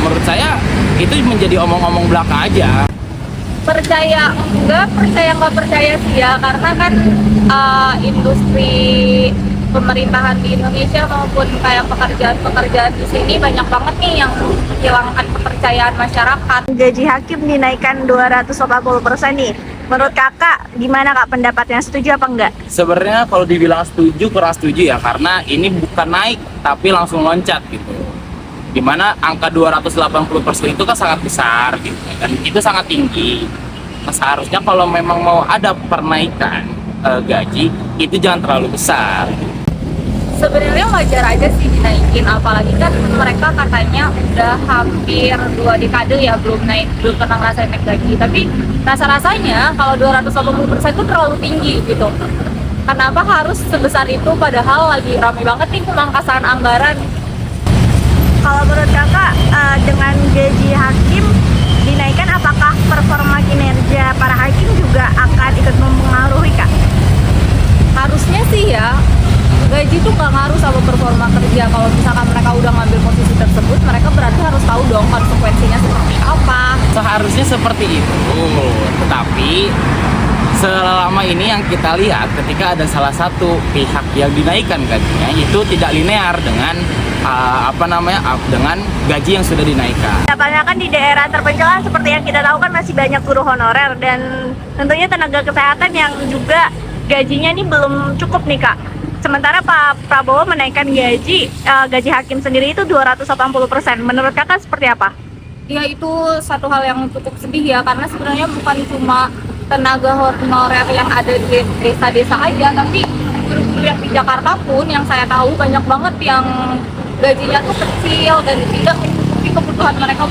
menurut saya itu menjadi omong-omong belaka aja. Percaya nggak percaya sih ya, karena kan industri pemerintahan di Indonesia maupun kayak pekerjaan-pekerjaan di sini banyak banget nih yang menghilangkan kepercayaan masyarakat. Gaji hakim dinaikkan 280% nih. Menurut kakak gimana kak pendapatnya, setuju apa enggak? Sebenarnya kalau dibilang setuju kurang setuju ya, karena ini bukan naik tapi langsung loncat gitu. Dimana angka 280% itu kan sangat besar gitu, dan itu sangat tinggi. Nah, seharusnya kalau memang mau ada penaikan gaji itu jangan terlalu besar. Sebenarnya wajar aja sih dinaikin, apalagi kan mereka katanya udah hampir 2 dekade ya belum pernah ngerasain naik gaji. Tapi rasa-rasanya kalau 280% itu terlalu tinggi gitu. Kenapa harus sebesar itu padahal lagi rame banget nih pemangkasan anggaran. Kalau menurut kakak dengan gaji hakim dinaikkan, apakah performa kinerja para hakim juga akan ikut mempengaruhi kak? Harusnya sih ya, gaji tuh nggak ngaruh sama performa kerja. Kalau misalkan mereka udah ngambil posisi tersebut, mereka berarti harus tahu dong konsekuensinya seperti apa. Seharusnya seperti itu, tetapi selama ini yang kita lihat ketika ada salah satu pihak yang dinaikkan gajinya itu tidak linear dengan dengan gaji yang sudah dinaikkan. Kebanyakan di daerah terpencil seperti yang kita tahu kan masih banyak guru honorer dan tentunya tenaga kesehatan yang juga gajinya ini belum cukup nih kak. Sementara Pak Prabowo menaikkan gaji hakim sendiri itu 280%. Menurut kakak seperti apa? Ya itu satu hal yang cukup sedih ya, karena sebenarnya bukan cuma tenaga honorer yang ada di desa-desa aja, tapi guru-guru yang di Jakarta pun yang saya tahu banyak banget yang gajinya tuh kecil dan tidak mencukupi kebutuhan mereka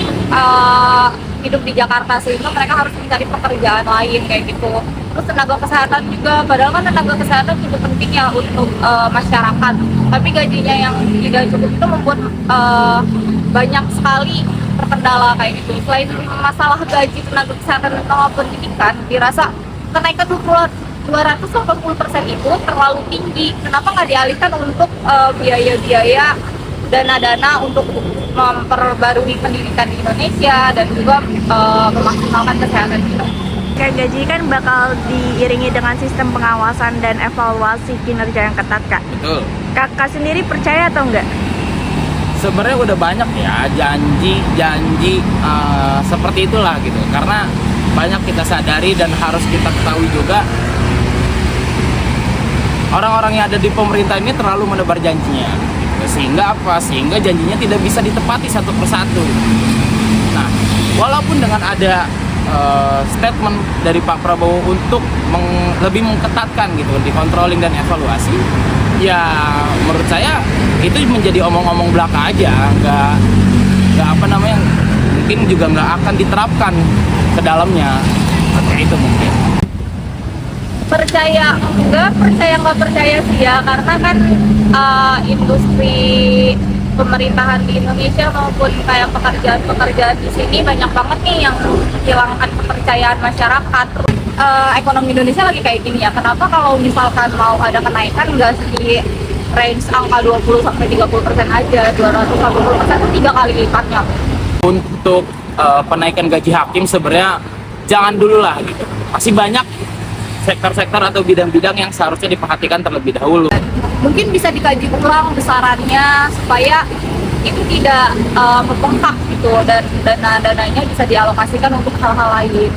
hidup di Jakarta, sehingga mereka harus mencari pekerjaan lain kayak gitu. Terus tenaga kesehatan juga, padahal kan tenaga kesehatan cukup penting ya untuk masyarakat, tapi gajinya yang tidak cukup itu membuat banyak sekali terkendala kayak gitu. Selain masalah gaji tenaga kesehatan dan tenaga pendidikan, dirasa kenaikan 280% itu terlalu tinggi. Kenapa nggak dialihkan untuk biaya-biaya dana-dana untuk memperbarui pendidikan di Indonesia dan juga memaksimalkan kesehatan kita? Kayak gaji kan bakal diiringi dengan sistem pengawasan dan evaluasi kinerja yang ketat kak. Betul. Kakak sendiri percaya atau enggak? Sebenarnya udah banyak ya janji seperti itulah gitu, karena banyak kita sadari dan harus kita ketahui juga orang-orang yang ada di pemerintah ini terlalu menebar janjinya, sehingga sehingga janjinya tidak bisa ditepati satu persatu. Nah, walaupun dengan ada statement dari Pak Prabowo untuk lebih mengketatkan gitu di controlling dan evaluasi, ya menurut saya itu menjadi omong-omong belaka aja, nggak mungkin juga nggak akan diterapkan ke dalamnya. Seperti itu mungkin. Percaya nggak percaya sih ya, karena kan industri pemerintahan di Indonesia maupun kayak pekerjaan-pekerjaan di sini banyak banget nih yang menghilangkan kepercayaan masyarakat. Ekonomi Indonesia lagi kayak gini ya, kenapa kalau misalkan mau ada kenaikan nggak di range angka 20-30% aja? 280% itu 3 kali lipatnya. Untuk penaikan gaji hakim sebenarnya jangan dulu lah gitu. Masih banyak sektor-sektor atau bidang-bidang yang seharusnya diperhatikan terlebih dahulu. Mungkin bisa dikaji ulang besarannya supaya itu tidak membengkak gitu, dan dana-dananya bisa dialokasikan untuk hal-hal lain.